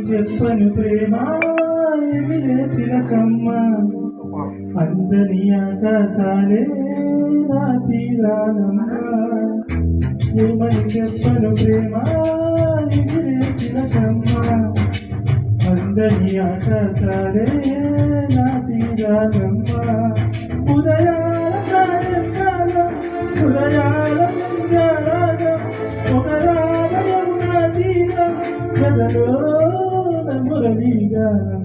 చెప్పను ప్రేమ ఎగిరే చిలకమ్మ అందని ఆకాశాలే నా తీరాలమ్మ ఏమని చెప్పను ప్రేమ ఎగిరే చిలకమ్మ అందని ఆకాశాలే నా తీరాలమ్మ ఉదయాల సాయంకాలం ఉదయాల సంధ్యారాగం ఒకరాగ యమునా తీరం గదలో మురళీగానం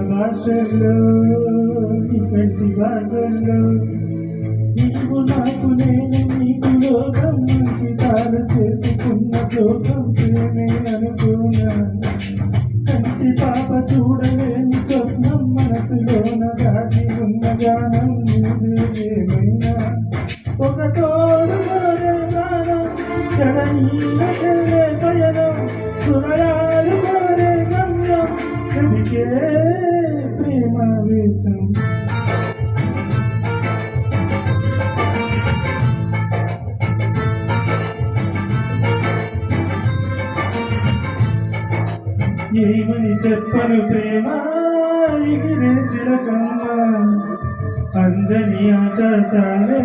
భాషల్లో ఇక్కడి భాషల్లో నీవు నాకు నేను నీకు లోకం అంకితాలు చేసుకున్న లోకం ప్రేమే అనుకున్నా కంటి పాప చూడలేని స్వప్నం మనసులోన దాగి ఉన్న గానం నీదేమైనా ఒక తోడులోనే గానం జడనీళ్ళకెళ్ళే పయనం హృదయాలు కోరే గమ్యం కదికే ప్రేమావేశం ఏమని చెప్పను ప్రేమ ఎగిరే చిలకమ్మ అంజని ఆకాశాలే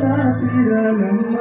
నా తీరాలమ్మ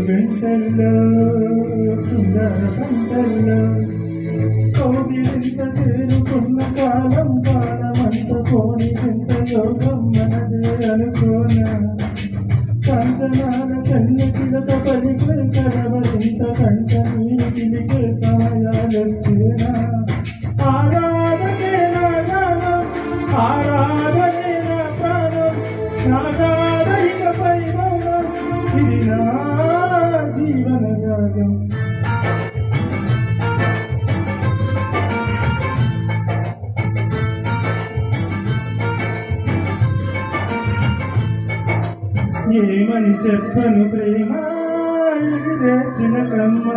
గంటల్లో సుందర పంటల్లో కోగిలింత చేరుకున్న కాలం కాలమంత పోని ఎంత యోగం మనదే అనుకోనా కాంచనాల కన్ను చిలక పలికే కలవరింత కంట నీటికే సమయాలొచ్చేనా ఆరాధనే నా గానం ఆరాధనే నా ప్రాణం నాగాద ఇకపై మౌనం ఇది నా జీవన రాగం ఏమని చెప్పను ప్రేమ ఎగిరే చిలకమ్మ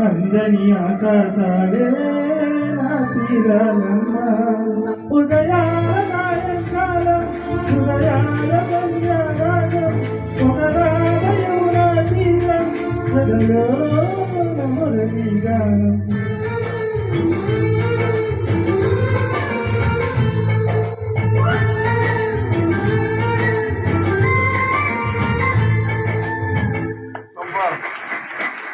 అందని ఆకాశాలే నా తీరాలమ్మ ఉదయాల సాయంకాలం హృదయాల సంధ్యారాగం ఒకరాగ యమునా తీరం గదలో మురళీగానం Wow.